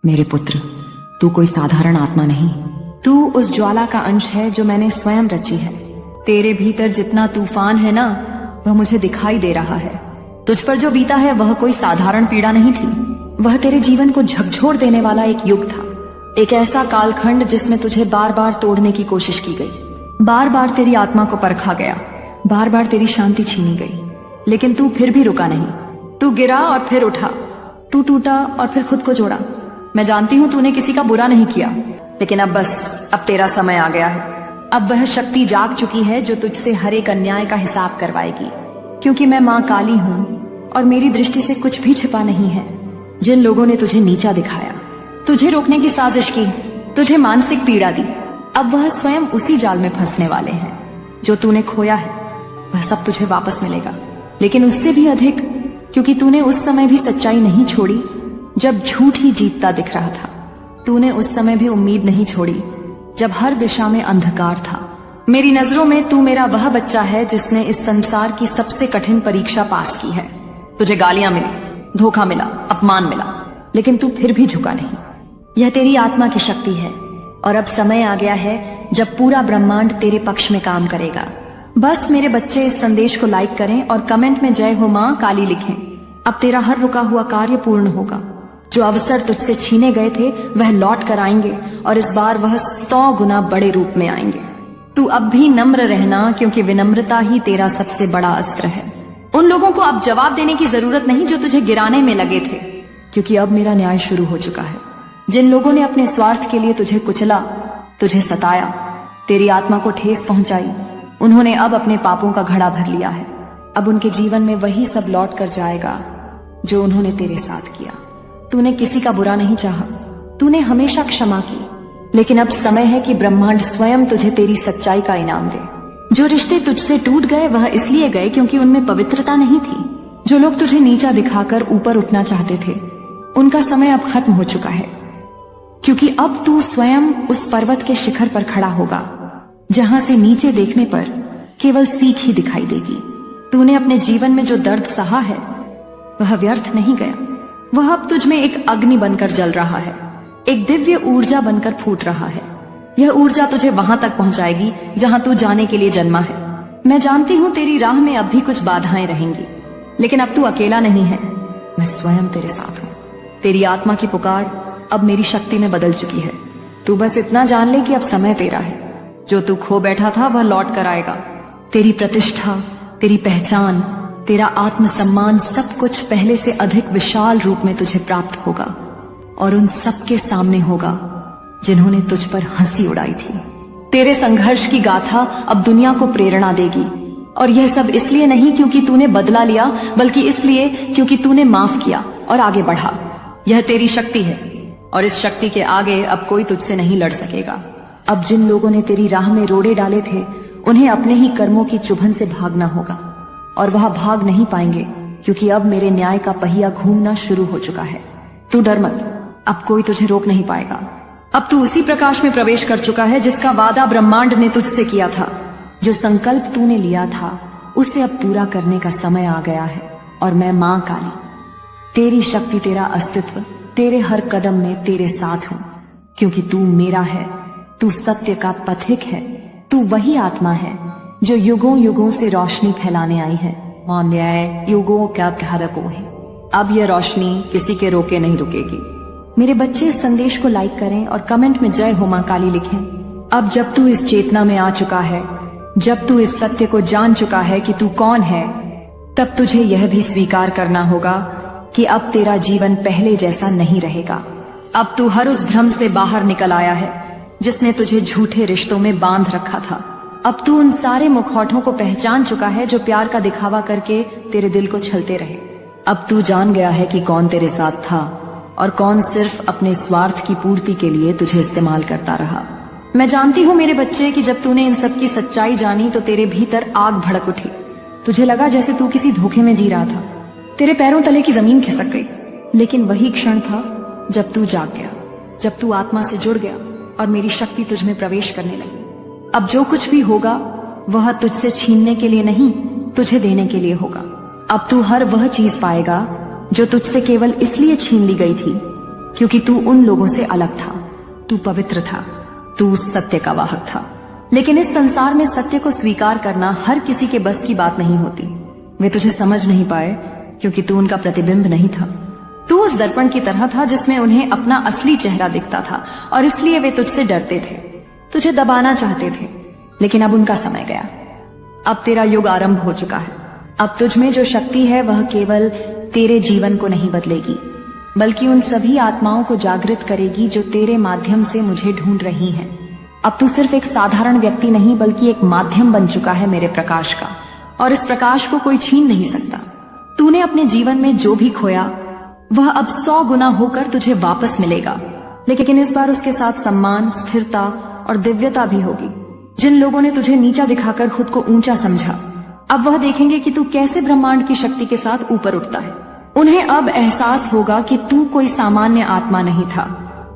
मेरे पुत्र, तू कोई साधारण आत्मा नहीं, तू उस ज्वाला का अंश है जो मैंने स्वयं रची है। तेरे भीतर जितना तूफान है ना, वह मुझे दिखाई दे रहा है। तुझ पर जो बीता है वह कोई साधारण पीड़ा नहीं थी, वह तेरे जीवन को झकझोर देने वाला एक युग था, एक ऐसा कालखंड जिसमें तुझे बार बार तोड़ने की कोशिश की गई, बार बार तेरी आत्मा को परखा गया, बार बार तेरी शांति छीनी गई, लेकिन तू फिर भी रुका नहीं। तू गिरा और फिर उठा, तू टूटा और फिर खुद को जोड़ा। मैं जानती हूँ तूने किसी का बुरा नहीं किया, लेकिन अब बस, अब तेरा समय आ गया है। अब वह शक्ति जाग चुकी है जो तुझसे हर एक अन्याय का हिसाब करवाएगी, क्योंकि मैं माँ काली हूँ और मेरी दृष्टि से कुछ भी छिपा नहीं है। जिन लोगों ने तुझे नीचा दिखाया, तुझे रोकने की साजिश की, तुझे मानसिक पीड़ा दी, अब वह स्वयं उसी जाल में फंसने वाले हैं। जो तूने खोया है वह सब तुझे वापस मिलेगा, लेकिन उससे भी अधिक, क्योंकि तूने उस समय भी सच्चाई नहीं छोड़ी जब झूठ ही जीतता दिख रहा था। तूने उस समय भी उम्मीद नहीं छोड़ी जब हर दिशा में अंधकार था। मेरी नजरों में तू मेरा वह बच्चा है जिसने इस संसार की सबसे कठिन परीक्षा पास की है। तुझे गालियां मिली, धोखा मिला, अपमान मिला, लेकिन तू फिर भी झुका नहीं। यह तेरी आत्मा की शक्ति है और अब समय आ गया है जब पूरा ब्रह्मांड तेरे पक्ष में काम करेगा। बस मेरे बच्चे इस संदेश को लाइक करें और कमेंट में जय हो मां काली लिखें। अब तेरा हर रुका हुआ कार्य पूर्ण होगा। जो अवसर तुझसे छीने गए थे वह लौट कर आएंगे और इस बार वह 100 गुना बड़े रूप में आएंगे। तू अब भी नम्र रहना, क्योंकि विनम्रता ही तेरा सबसे बड़ा अस्त्र है। उन लोगों को अब जवाब देने की जरूरत नहीं जो तुझे गिराने में लगे थे, क्योंकि अब मेरा न्याय शुरू हो चुका है। जिन लोगों ने अपने स्वार्थ के लिए तुझे कुचला, तुझे सताया, तेरी आत्मा को ठेस पहुंचाई, उन्होंने अब अपने पापों का घड़ा भर लिया है। अब उनके जीवन में वही सब लौट कर जाएगा जो उन्होंने तेरे साथ किया। तूने किसी का बुरा नहीं चाहा, तूने हमेशा क्षमा की, लेकिन अब समय है कि ब्रह्मांड स्वयं तुझे तेरी सच्चाई का इनाम दे। जो रिश्ते तुझसे टूट गए वह इसलिए गए क्योंकि उनमें पवित्रता नहीं थी। जो लोग तुझे नीचा दिखाकर ऊपर उठना चाहते थे, उनका समय अब खत्म हो चुका है, क्योंकि अब तू स्वयं उस पर्वत के शिखर पर खड़ा होगा जहां से नीचे देखने पर केवल सीख ही दिखाई देगी। तूने अपने जीवन में जो दर्द सहा है वह व्यर्थ नहीं गया। वह अब तुझ में एक अग्नि बनकर जल रहा है, एक दिव्य ऊर्जा बनकर फूट रहा है। यह ऊर्जा तुझे वहां तक पहुंचाएगी जहां तू जाने के लिए जन्मा है। मैं जानती हूं तेरी राह में अब भी कुछ बाधाएं रहेंगी, लेकिन अब तू अकेला नहीं है, मैं स्वयं तेरे साथ हूं। तेरी आत्मा की पुकार अब मेरी शक्ति में बदल चुकी है। तू बस इतना जान ले कि अब समय तेरा है। जो तू खो बैठा था वह लौट कर आएगा। तेरी प्रतिष्ठा, तेरी पहचान, तेरा आत्मसम्मान, सब कुछ पहले से अधिक विशाल रूप में तुझे प्राप्त होगा और उन सबके सामने होगा जिन्होंने तुझ पर हंसी उड़ाई थी। तेरे संघर्ष की गाथा अब दुनिया को प्रेरणा देगी, और यह सब इसलिए नहीं क्योंकि तूने बदला लिया, बल्कि इसलिए क्योंकि तूने माफ किया और आगे बढ़ा। यह तेरी शक्ति है और इस शक्ति के आगे अब कोई तुझसे नहीं लड़ सकेगा। अब जिन लोगों ने तेरी राह में रोड़े डाले थे, उन्हें अपने ही कर्मों की चुभन से भागना होगा, और वह भाग नहीं पाएंगे, क्योंकि अब मेरे न्याय का पहिया घूमना शुरू हो चुका है। तू डर मत, अब कोई तुझे रोक नहीं पाएगा। अब तू उसी प्रकाश में प्रवेश कर चुका है जिसका वादा ब्रह्मांड ने तुझसे किया था। जो संकल्प तूने लिया था उसे अब पूरा करने का समय आ गया है, और मैं मां काली, तेरी शक्ति, तेरा अस्तित्व, तेरे हर कदम में तेरे साथ हूं, क्योंकि तू मेरा है। तू सत्य का पथिक है। तू वही आत्मा है जो युगों युगों से रोशनी फैलाने आई है। न्याय युगों का धारक है। अब यह रोशनी किसी के रोके नहीं रुकेगी। मेरे बच्चे इस संदेश को लाइक करें और कमेंट में जय हो मां काली लिखें। अब जब तू इस चेतना में आ चुका है, जब तू इस सत्य को जान चुका है कि तू कौन है, तब तुझे यह भी स्वीकार करना होगा कि अब तेरा जीवन पहले जैसा नहीं रहेगा। अब तू हर उस भ्रम से बाहर निकल आया है जिसने तुझे झूठे रिश्तों में बांध रखा था। अब तू उन सारे मुखौटों को पहचान चुका है जो प्यार का दिखावा करके तेरे दिल को छलते रहे। अब तू जान गया है कि कौन तेरे साथ था और कौन सिर्फ अपने स्वार्थ की पूर्ति के लिए तुझे इस्तेमाल करता रहा। मैं जानती हूँ मेरे बच्चे कि जब तूने इन सब की सच्चाई जानी तो तेरे भीतर आग भड़क उठी। तुझे लगा जैसे तू किसी धोखे में जी रहा था। तेरे पैरों तले की जमीन खिसक गई, लेकिन वही क्षण था जब तू जाग गया, जब तू आत्मा से जुड़ गया और मेरी शक्ति तुझ में प्रवेश करने लगी। अब जो कुछ भी होगा वह तुझसे छीनने के लिए नहीं, तुझे देने के लिए होगा। अब तू हर वह चीज पाएगा जो तुझसे केवल इसलिए छीन ली गई थी क्योंकि तू उन लोगों से अलग था। तू पवित्र था, तू सत्य का वाहक था। लेकिन इस संसार में सत्य को स्वीकार करना हर किसी के बस की बात नहीं होती। वे तुझे समझ नहीं पाए क्योंकि तू उनका प्रतिबिंब नहीं था। तू उस दर्पण की तरह था जिसमें उन्हें अपना असली चेहरा दिखता था और इसलिए वे तुझसे डरते थे, तुझे दबाना चाहते थे। लेकिन अब उनका समय गया। अब तेरा युग आरंभ हो चुका है। अब तुझ में जो शक्ति है वह केवल तेरे जीवन को नहीं बदलेगी, बल्कि उन सभी आत्माओं को जागृत करेगी जो तेरे माध्यम से मुझे ढूंढ रही हैं। अब तू सिर्फ एक साधारण व्यक्ति नहीं बल्कि एक माध्यम बन चुका है मेरे प्रकाश का, और इस प्रकाश को कोई छीन नहीं सकता। तूने अपने जीवन में जो भी खोया वह अब 100 गुना होकर तुझे वापस मिलेगा, लेकिन इस बार उसके साथ सम्मान, स्थिरता और दिव्यता भी होगी। जिन लोगों ने तुझे नीचा दिखाकर खुद को ऊंचा समझा, अब वह देखेंगे कि तू कैसे ब्रह्मांड की शक्ति के साथ ऊपर उठता है। उन्हें अब एहसास होगा कि तू कोई सामान्य आत्मा नहीं था,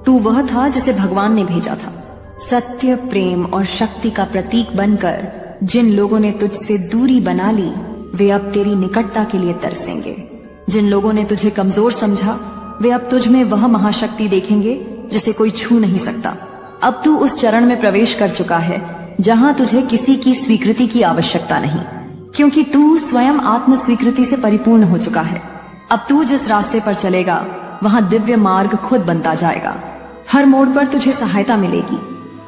तू वह था जिसे भगवान ने भेजा था। सत्य, प्रेम और शक्ति का प्रतीक बनकर जिन लोगों ने तुझसे दूरी बना ली वे अब तेरी निकटता के लिए तरसेंगे। जिन लोगों ने तुझे कमजोर समझा वे अब तुझ में वह महाशक्ति देखेंगे जिसे कोई छू नहीं सकता। अब तू उस चरण में प्रवेश कर चुका है जहां तुझे किसी की स्वीकृति की आवश्यकता नहीं, क्योंकि तू स्वयं आत्म स्वीकृति से परिपूर्ण हो चुका है। अब तू जिस रास्ते पर चलेगा वहां दिव्य मार्ग खुद बनता जाएगा। हर मोड़ पर तुझे सहायता मिलेगी,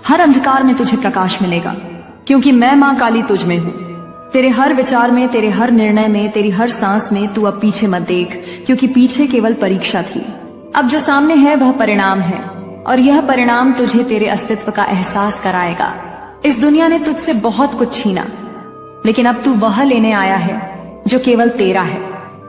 हर अंधकार में तुझे प्रकाश मिलेगा, क्योंकि मैं मां काली तुझ में हूँ। तेरे हर विचार में, तेरे हर निर्णय में, तेरी हर सांस में तू अब पीछे मत देख, क्योंकि पीछे केवल परीक्षा थी। अब जो सामने है वह परिणाम है, और यह परिणाम तुझे तेरे अस्तित्व का एहसास कराएगा। इस दुनिया ने तुझसे बहुत कुछ छीना, लेकिन अब तू वह लेने आया है जो केवल तेरा है।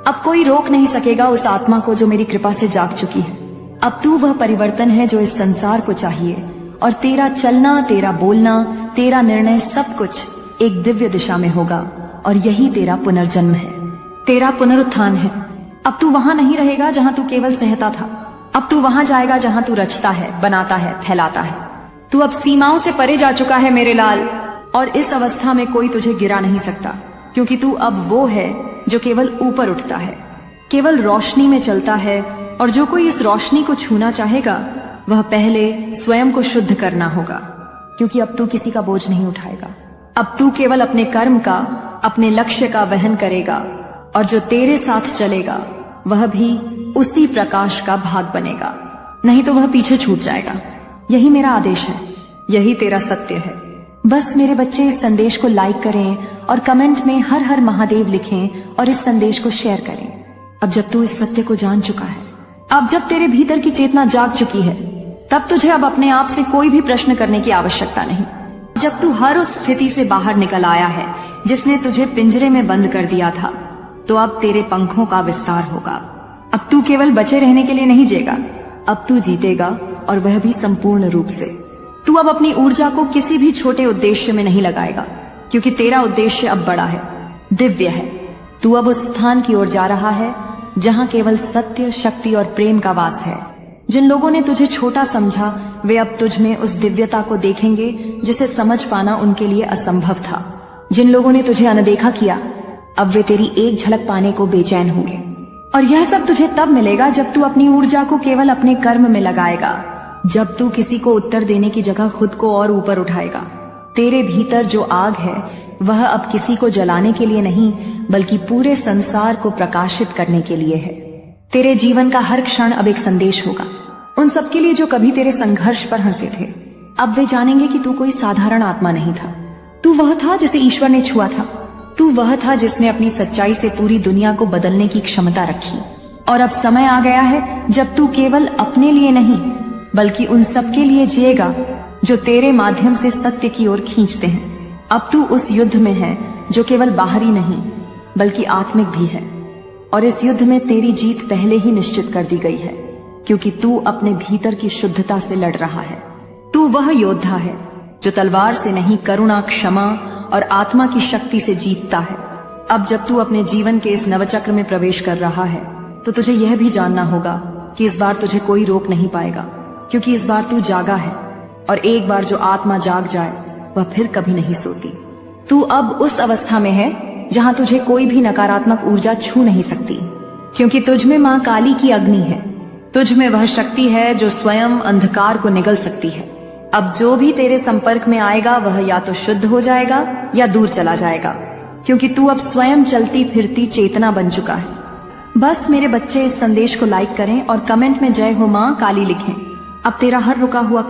अब कोई रोक नहीं सकेगा उस आत्मा को जो मेरी कृपा से जाग चुकी है। अब तू वह परिवर्तन है जो इस संसार को चाहिए, और तेरा चलना, तेरा बोलना, तेरा निर्णय सब कुछ एक दिव्य दिशा में होगा, और यही तेरा पुनर्जन्म है, तेरा पुनरुत्थान है। अब तू वहां नहीं रहेगा जहां तू केवल सहता था, अब तू वहां जाएगा जहां तू रचता है, बनाता है, फैलाता है। तू अब सीमाओं से परे जा चुका है मेरे लाल, और इस अवस्था में कोई तुझे गिरा नहीं सकता, क्योंकि तू अब वो है जो केवल ऊपर उठता है, केवल रोशनी में चलता है, और जो कोई इस रोशनी को छूना चाहेगा वह पहले स्वयं को शुद्ध करना होगा, क्योंकि अब तू किसी का बोझ नहीं उठाएगा। अब तू केवल अपने कर्म का, अपने लक्ष्य का वहन करेगा, और जो तेरे साथ चलेगा वह भी उसी प्रकाश का भाग बनेगा, नहीं तो वह पीछे छूट जाएगा। यही मेरा आदेश है, यही तेरा सत्य है। बस मेरे बच्चे इस संदेश को लाइक करें और कमेंट में हर हर महादेव लिखें और इस संदेश को शेयर करें। अब जब तू इस सत्य को जान चुका है, अब जब तेरे भीतर की चेतना जाग चुकी है, तब तुझे अब अपने आप से कोई भी प्रश्न करने की आवश्यकता नहीं। जब तू हर उस स्थिति से बाहर निकल आया है जिसने तुझे पिंजरे में बंद कर दिया था, तो अब तेरे पंखों का विस्तार होगा। अब तू केवल बचे रहने के लिए नहीं जिएगा, अब तू जीतेगा, और वह भी संपूर्ण रूप से। तू अब अपनी ऊर्जा को किसी भी छोटे उद्देश्य में नहीं लगाएगा, क्योंकि तेरा उद्देश्य अब बड़ा है, दिव्य है। तू अब उस स्थान की ओर जा रहा है जहां केवल सत्य, शक्ति और प्रेम का वास है। जिन लोगों ने तुझे छोटा समझा वे अब तुझ में उस दिव्यता को देखेंगे जिसे समझ पाना उनके लिए असंभव था। जिन लोगों ने तुझे अनदेखा किया, अब वे तेरी एक झलक पाने को बेचैन होंगे, और यह सब तुझे तब मिलेगा जब तू अपनी ऊर्जा को केवल अपने कर्म में लगाएगा, जब तू किसी को उत्तर देने की जगह खुद को और ऊपर उठाएगा। तेरे भीतर जो आग है वह अब किसी को जलाने के लिए नहीं, बल्कि पूरे संसार को प्रकाशित करने के लिए है। तेरे जीवन का हर क्षण अब एक संदेश होगा उन सबके लिए जो कभी तेरे संघर्ष पर हंसे थे। अब वे जानेंगे कि तू कोई साधारण आत्मा नहीं था, तू वह था जिसे ईश्वर ने छुआ था, तू वह था जिसने अपनी सच्चाई से पूरी दुनिया को बदलने की क्षमता रखी। और अब समय आ गया है जब तू केवल अपने लिए नहीं बल्कि उन सबके लिए जिएगा जो तेरे माध्यम से सत्य की ओर खींचते हैं। अब तू उस युद्ध में है जो केवल बाहरी नहीं बल्कि आत्मिक भी है, और इस युद्ध में तेरी जीत पहले ही निश्चित कर दी गई है, क्योंकि तू अपने भीतर की शुद्धता से लड़ रहा है। तू वह योद्धा है जो तलवार से नहीं, करुणा, क्षमा और आत्मा की शक्ति से जीतता है। अब जब तू अपने जीवन के इस नवचक्र में प्रवेश कर रहा है, तो तुझे यह भी जानना होगा कि इस बार तुझे कोई रोक नहीं पाएगा, क्योंकि इस बार तू जागा है, और एक बार जो आत्मा जाग जाए वह फिर कभी नहीं सोती। तू अब उस अवस्था में है जहां तुझे कोई भी नकारात्मक ऊर्जा छू नहीं सकती, क्योंकि तुझ में मां काली की अग्नि है, तुझ में वह शक्ति है जो स्वयं अंधकार को निगल सकती है। अब जो भी तेरे संपर्क में आएगा वह या तो शुद्ध हो जाएगा या दूर चला जाएगा, क्योंकि तू अब स्वयं चलती फिरती चेतना बन चुका है। बस मेरे बच्चे इस संदेश को लाइक करें और कमेंट में जय हो मां काली लिखें। अब तेरा हर रुका हुआ